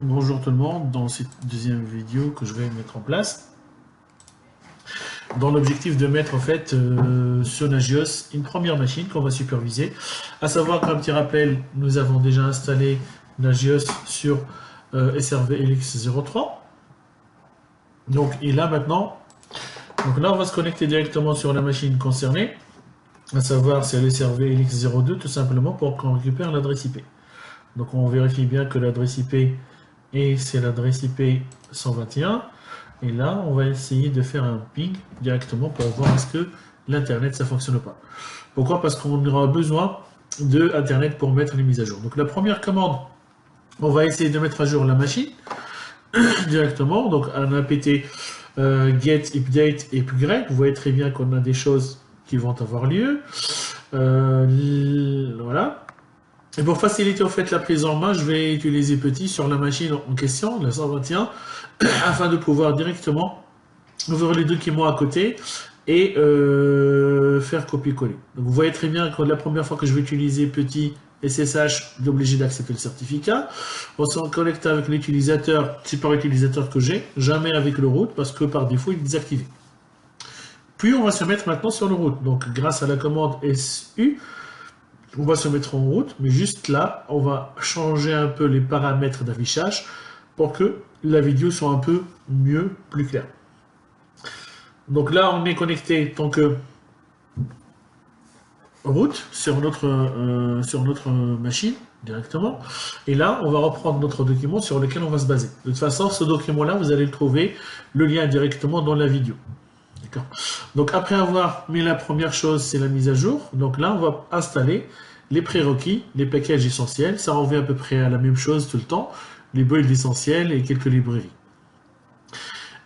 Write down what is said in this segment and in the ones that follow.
Bonjour tout le monde, dans cette deuxième vidéo que je vais mettre en place, dans l'objectif de mettre en fait sur Nagios une première machine qu'on va superviser, à savoir qu'un petit rappel, nous avons déjà installé Nagios sur SRV LX03. Donc et là maintenant, on va se connecter directement sur la machine concernée, à savoir c'est le SRV LX02 tout simplement pour qu'on récupère l'adresse IP. Donc on vérifie bien que l'adresse IP et c'est l'adresse IP 121. Et là, on va essayer de faire un ping directement pour voir est-ce que l'internet ça fonctionne ou pas. Pourquoi? Parce qu'on aura besoin de internet pour mettre les mises à jour. Donc la première commande, on va essayer de mettre à jour la machine directement. Donc un apt get update et upgrade. Vous voyez très bien qu'on a des choses qui vont avoir lieu. Voilà. Et pour faciliter en fait la prise en main, je vais utiliser petit sur la machine en question, la 121, afin de pouvoir directement ouvrir les documents à côté et faire copier-coller. Donc vous voyez très bien que la première fois que je vais utiliser petit SSH, je suis obligé d'accepter le certificat. On se connecte avec l'utilisateur, super utilisateur que j'ai, jamais avec le root parce que par défaut il est désactivé. Puis on va se mettre maintenant sur le root. Donc grâce à la commande SU, on va se mettre en route, mais juste là, on va changer un peu les paramètres d'affichage pour que la vidéo soit un peu mieux, plus claire. Donc là, on est connecté tant que route sur notre machine directement. Et là, on va reprendre notre document sur lequel on va se baser. De toute façon, ce document-là, vous allez le trouver, le lien directement dans la vidéo. Donc après avoir mis la première chose, c'est la mise à jour. Donc là, on va installer les prérequis, les packages essentiels. Ça revient à peu près à la même chose tout le temps. Les builds essentiels et quelques librairies.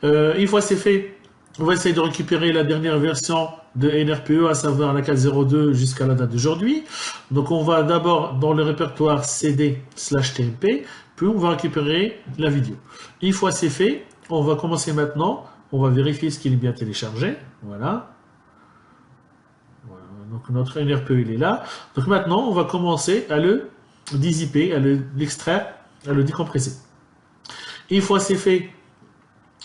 Une fois c'est fait, on va essayer de récupérer la dernière version de NRPE, à savoir la 4.02 jusqu'à la date d'aujourd'hui. Donc on va d'abord dans le répertoire CD/TMP, puis on va récupérer la vidéo. Une fois c'est fait, on va commencer maintenant. On va vérifier ce qu'il est bien téléchargé. Voilà. Donc notre NRPE il est là. Donc maintenant, on va commencer à le dézipper, à l'extraire, à le décompresser. Une fois c'est fait,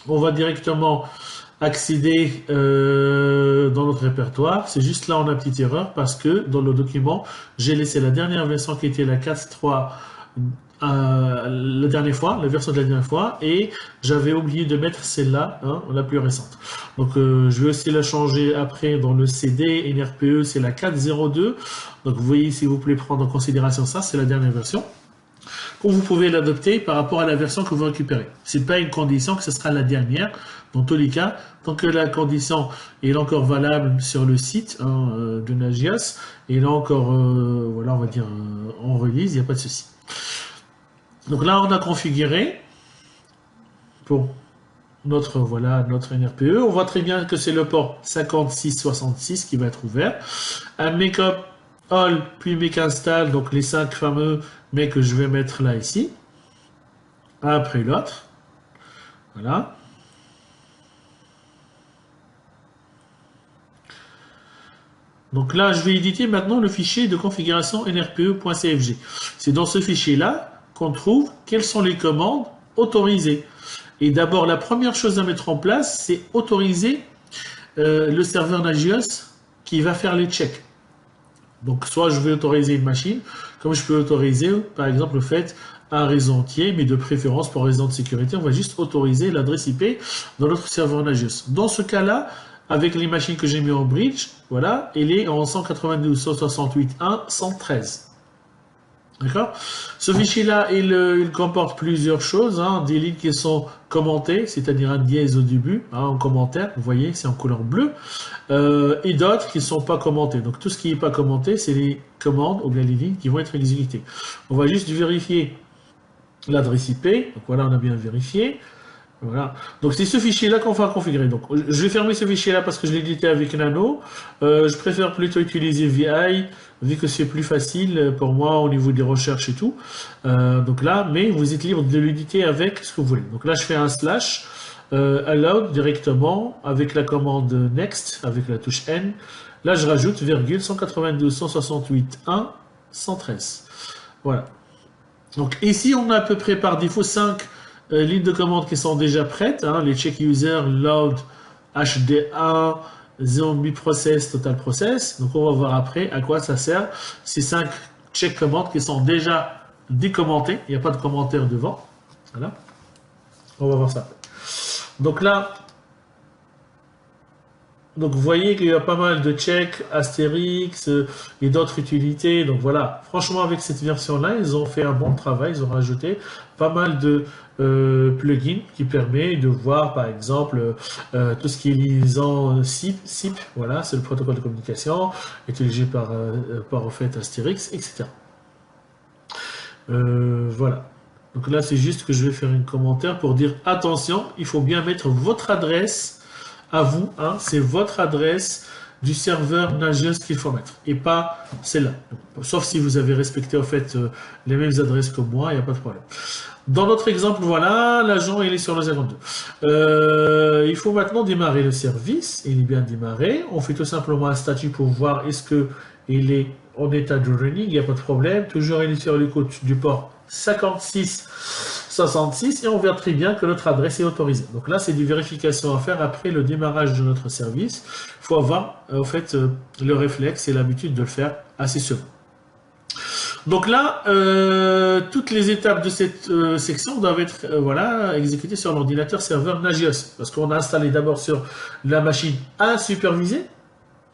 on va directement accéder dans notre répertoire. C'est juste là on a une petite erreur parce que dans le document, j'ai laissé la dernière version qui était la 4.3. La dernière fois, la version de la dernière fois, et j'avais oublié de mettre celle-là, hein, la plus récente. Donc je vais aussi la changer après dans le CD NRPE, c'est la 4.02. Donc vous voyez, s'il vous plaît, prendre en considération ça, c'est la dernière version. Ou vous pouvez l'adopter par rapport à la version que vous récupérez. C'est pas une condition que ce sera la dernière. Dans tous les cas, tant que la condition est encore valable sur le site hein, de Nagios, et là encore, voilà, on va dire en release, il n'y a pas de souci. Donc là, on a configuré pour notre NRPE. On voit très bien que c'est le port 5666 qui va être ouvert. Un make-up all puis make install, donc les 5 fameux mais que je vais mettre là ici. Un après l'autre. Voilà. Donc là, je vais éditer maintenant le fichier de configuration nrpe.cfg. C'est dans ce fichier-là qu'on trouve quelles sont les commandes autorisées. Et d'abord, la première chose à mettre en place, c'est autoriser le serveur Nagios qui va faire les checks. Donc, soit je vais autoriser une machine, comme je peux autoriser, par exemple, le fait un réseau entier, mais de préférence pour raison de sécurité, on va juste autoriser l'adresse IP dans notre serveur Nagios. Dans ce cas-là, avec les machines que j'ai mis en bridge, voilà, il est en 192.168.1.113. D'accord? Ce fichier-là, il comporte plusieurs choses, hein, des lignes qui sont commentées, c'est-à-dire un dièse au début, hein, en commentaire, vous voyez, c'est en couleur bleue, et d'autres qui ne sont pas commentées. Donc tout ce qui n'est pas commenté, c'est les commandes ou bien les lignes qui vont être exécutées. On va juste vérifier l'adresse IP, donc voilà, on a bien vérifié. Voilà. Donc c'est ce fichier-là qu'on va configurer. Donc je vais fermer ce fichier-là parce que je l'ai édité avec Nano. Je préfère plutôt utiliser VI, vu que c'est plus facile pour moi au niveau des recherches et tout. Donc là, mais vous êtes libre de l'éditer avec ce que vous voulez. Donc là, je fais un slash allow directement avec la commande next, avec la touche N. Là, je rajoute virgule 192.168.1.113. Voilà. Donc ici, on a à peu près par défaut 5 lignes de commande qui sont déjà prêtes, hein, les check user, load, HD1, zombie process, total process. Donc on va voir après à quoi ça sert ces 5 check commandes qui sont déjà décommentées. Il n'y a pas de commentaire devant. Voilà. On va voir ça. Donc là, donc vous voyez qu'il y a pas mal de checks, Astérix et d'autres utilités. Donc voilà, franchement avec cette version-là, ils ont fait un bon travail. Ils ont rajouté pas mal de plugins qui permet de voir par exemple tout ce qui est liaison SIP. Voilà, c'est le protocole de communication utilisé par en fait Astérix, etc. Voilà. Donc là, c'est juste que je vais faire un commentaire pour dire attention, il faut bien mettre votre adresse à vous, hein, c'est votre adresse du serveur Nagios qu'il faut mettre et pas celle-là. Sauf si vous avez respecté en fait les mêmes adresses que moi, il n'y a pas de problème. Dans notre exemple, voilà, l'agent il est sur le 02. Il faut maintenant démarrer le service. Il est bien démarré. On fait tout simplement un statut pour voir est-ce que il est en état de running. Il n'y a pas de problème. Toujours il est sur l'écoute du port 5666 et on verra très bien que notre adresse est autorisée. Donc là, c'est des vérifications à faire après le démarrage de notre service. Il faut avoir en fait le réflexe et l'habitude de le faire assez souvent. Donc là, toutes les étapes de cette section doivent être voilà, exécutées sur l'ordinateur serveur Nagios. Parce qu'on a installé d'abord sur la machine supervisée,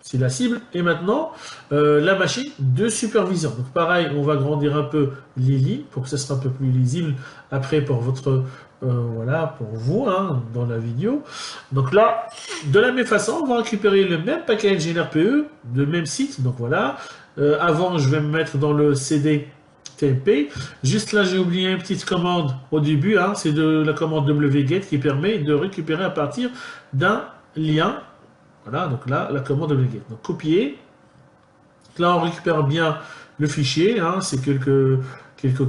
c'est la cible, et maintenant la machine de supervision. Donc pareil, on va grandir un peu les lignes pour que ce soit un peu plus lisible après pour votre voilà, pour vous hein, dans la vidéo. Donc là, de la même façon, on va récupérer le même package NRPE, le même site. Donc voilà. Avant, je vais me mettre dans le CD TMP. Juste là, j'ai oublié une petite commande au début. Hein, c'est de la commande wget qui permet de récupérer à partir d'un lien. Voilà, donc là, la commande wget. Donc copier. Là, on récupère bien le fichier. Hein, c'est quelques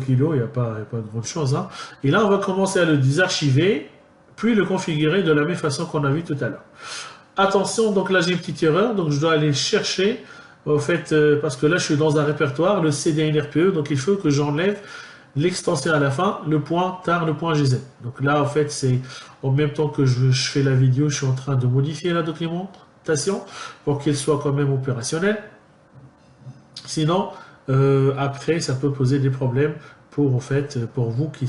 kilos, il n'y a pas de grande chose. Hein. Et là, on va commencer à le désarchiver, puis le configurer de la même façon qu'on a vu tout à l'heure. Attention, donc là, j'ai une petite erreur. Donc je dois aller chercher. En fait, parce que là, je suis dans un répertoire, le CDNRPE, donc il faut que j'enlève l'extension à la fin, le point tar, le point GZ. Donc là, en fait, c'est en même temps que je fais la vidéo, je suis en train de modifier la documentation pour qu'elle soit quand même opérationnelle. Sinon, après, ça peut poser des problèmes pour, en fait, pour vous qui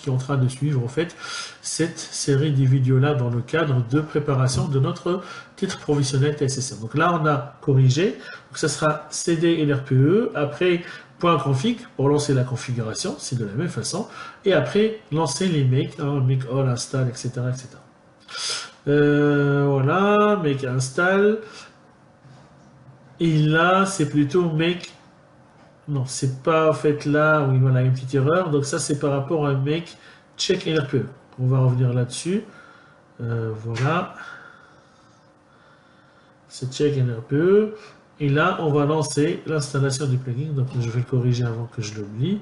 est en train de suivre en fait, cette série de vidéos-là dans le cadre de préparation de notre titre professionnel TSSM. Donc là, on a corrigé. Donc ça sera CD NRPE. Après, .config pour lancer la configuration. C'est de la même façon. Et après, lancer les make, hein, make all, install, etc. etc. Voilà, make install. Et là, c'est plutôt make. Non, c'est pas en fait là où il y a une petite erreur. Donc ça, c'est par rapport à un make check NRPE. On va revenir là-dessus. Voilà. C'est check NRPE. Et là, on va lancer l'installation du plugin. Donc je vais le corriger avant que je l'oublie.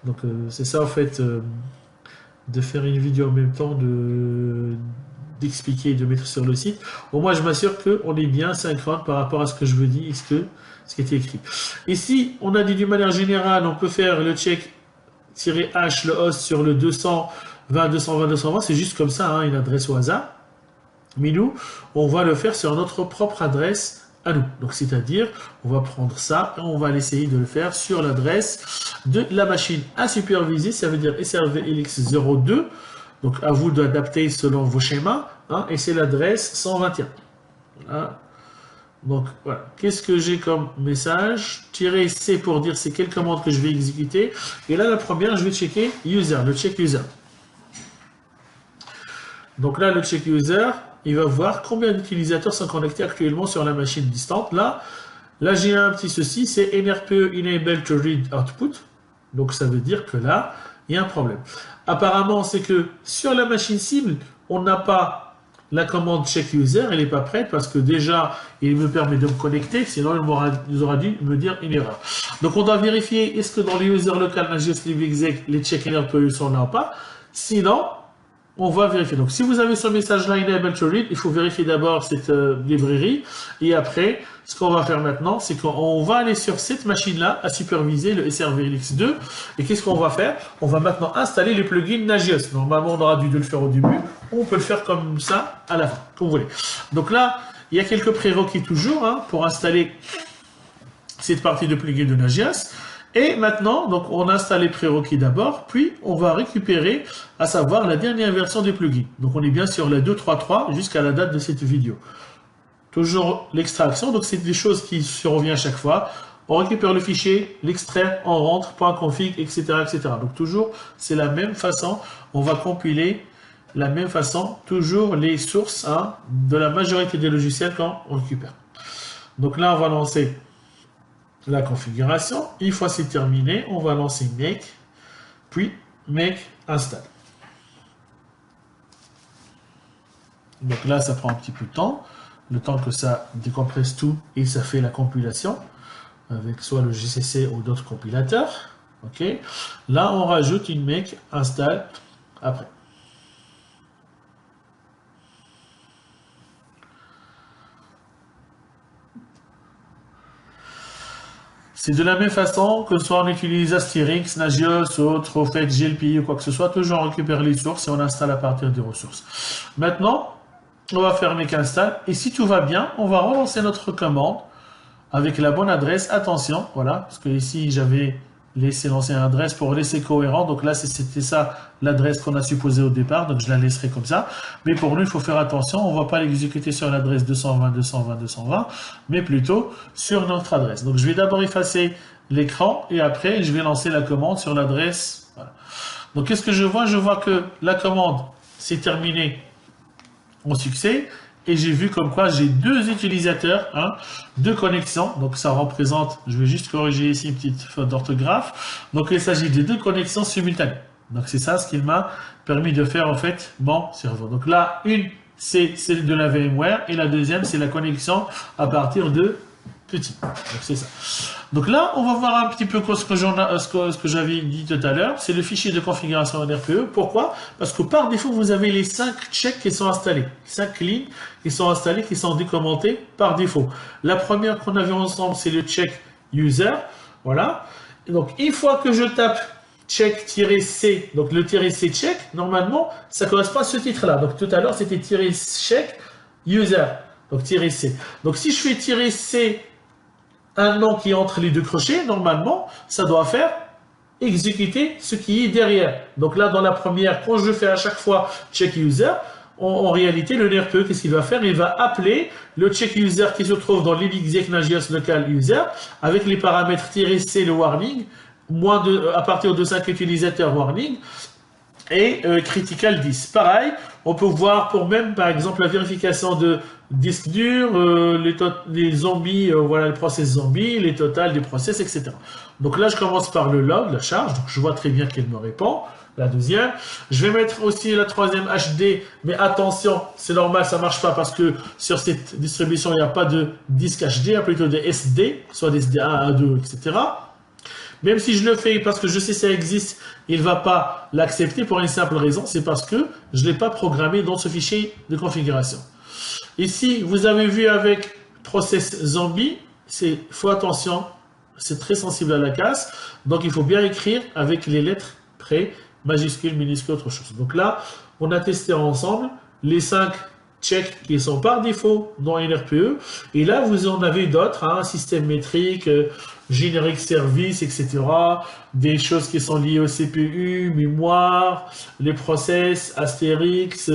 Donc c'est ça en fait, de faire une vidéo en même temps, d'expliquer et de mettre sur le site. Au moins, je m'assure qu'on est bien synchrone par rapport à ce que je veux dire, ce qui était écrit. Ici, on a dit d'une manière générale, on peut faire le check-h, le host sur le 220, 220, 220, c'est juste comme ça, hein, une adresse au hasard. Mais nous, on va le faire sur notre propre adresse à nous. Donc, c'est-à-dire, on va prendre ça et on va essayer de le faire sur l'adresse de la machine à superviser, ça veut dire SRVLX02. Donc, à vous d'adapter selon vos schémas, hein, et c'est l'adresse 121. Voilà. Donc, voilà. Qu'est-ce que j'ai comme message? -C pour dire c'est quelle commande que je vais exécuter. Et là, la première, je vais checker user, le check user. Donc là, le check user, il va voir combien d'utilisateurs sont connectés actuellement sur la machine distante. Là j'ai un petit souci, c'est NRPE enable to read output. Donc, ça veut dire que là, il y a un problème. Apparemment, c'est que sur la machine cible, on n'a pas la commande check user, elle n'est pas prête parce que déjà, il me permet de me connecter, sinon il aura dû me dire une erreur. Donc, on doit vérifier est-ce que dans les user local Nagios Live Exec, les check NRPE sont là ou pas. Sinon, on va vérifier. Donc, si vous avez ce message-là, Enable to Read, il faut vérifier d'abord cette librairie. Et après, ce qu'on va faire maintenant, c'est qu'on va aller sur cette machine-là à superviser le SRVLX2. Et qu'est-ce qu'on va faire? On va maintenant installer le plugin Nagios. Normalement, on aura dû le faire au début. On peut le faire comme ça à la fin, comme vous voulez. Donc là, il y a quelques prérequis toujours hein, pour installer cette partie de plugin de Nagios. Et maintenant, donc, on installe les prérequis d'abord, puis on va récupérer, à savoir la dernière version du plugin. Donc, on est bien sur la 2.3.3 jusqu'à la date de cette vidéo. Toujours l'extraction, donc c'est des choses qui se reviennent à chaque fois. On récupère le fichier, l'extrait, on rentre, .config, etc., etc. Donc, toujours, c'est la même façon. On va compiler la même façon, toujours les sources hein, de la majorité des logiciels quand on récupère. Donc là, on va lancer la configuration. Une fois c'est terminé, on va lancer make, puis make install. Donc là, ça prend un petit peu de temps, le temps que ça décompresse tout et ça fait la compilation avec soit le GCC ou d'autres compilateurs. Ok. Là, on rajoute une make install après. C'est de la même façon que soit on utilise Asterix, Nagios, autre, au fait, GLPI ou quoi que ce soit, toujours on récupère les sources et on installe à partir des ressources. Maintenant, on va faire make install et si tout va bien, on va relancer notre commande avec la bonne adresse. Attention, voilà, parce que ici j'avais laissé l'ancienne adresse pour laisser cohérent. Donc là, c'était ça l'adresse qu'on a supposée au départ. Donc je la laisserai comme ça. Mais pour nous, il faut faire attention. On ne va pas l'exécuter sur l'adresse 220, 220, 220, mais plutôt sur notre adresse. Donc je vais d'abord effacer l'écran et après, je vais lancer la commande sur l'adresse. Voilà. Donc qu'est-ce que je vois? Je vois que la commande s'est terminée en succès. Et j'ai vu comme quoi j'ai deux utilisateurs, hein, deux connexions. Donc ça représente, je vais juste corriger ici une petite faute d'orthographe. Donc il s'agit de deux connexions simultanées. Donc c'est ça ce qu'il m'a permis de faire en fait mon serveur. Donc là, une c'est celle de la VMware et la deuxième c'est la connexion à partir de petit. Donc c'est ça. Donc là, on va voir un petit peu ce que j'avais dit tout à l'heure. C'est le fichier de configuration en RPE. Pourquoi? Parce que par défaut, vous avez les 5 checks qui sont installés. 5 lignes qui sont installées, qui sont décommentées par défaut. La première qu'on avait ensemble, c'est le check user. Voilà. Et donc, une fois que je tape check-c, donc le -c check, normalement, ça correspond à ce titre-là. Donc tout à l'heure, c'était -check user. Donc -c. Donc si je fais -c un nom qui est entre les deux crochets, normalement, ça doit faire exécuter ce qui est derrière. Donc là, dans la première, quand je fais à chaque fois check user, en réalité, le RPE, qu'est-ce qu'il va faire? Il va appeler le check user qui se trouve dans l'Elixir Nagios local user avec les paramètres -c, le warning, à partir de 5 utilisateurs warning, et critical 10. Pareil, on peut voir pour même, par exemple, la vérification de disque dur, les zombies, voilà, les process zombies, les totals des process, etc. Donc là, je commence par le log, la charge, donc je vois très bien qu'elle me répond. La deuxième, je vais mettre aussi la troisième HD, mais attention, c'est normal, ça marche pas parce que sur cette distribution, il n'y a pas de disque HD, il y a plutôt des SD, soit des SD1, A2, etc. Même si je le fais parce que je sais que ça existe, il ne va pas l'accepter pour une simple raison, c'est parce que je ne l'ai pas programmé dans ce fichier de configuration. Ici, vous avez vu avec process zombie, faut attention, c'est très sensible à la casse, donc il faut bien écrire avec les lettres près, majuscules, minuscules, autre chose. Donc là, on a testé ensemble les 5 checks qui sont par défaut dans NRPE, et là vous en avez d'autres, hein, système métrique, générique service, etc. Des choses qui sont liées au CPU, mémoire, les process, Astérix,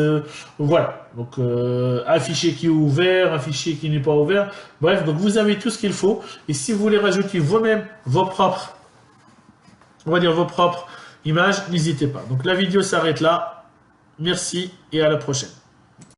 voilà. Donc un fichier qui est ouvert, un fichier qui n'est pas ouvert. Bref, donc vous avez tout ce qu'il faut. Et si vous voulez rajouter vous-même vos propres, on va dire vos propres images, n'hésitez pas. Donc la vidéo s'arrête là. Merci et à la prochaine.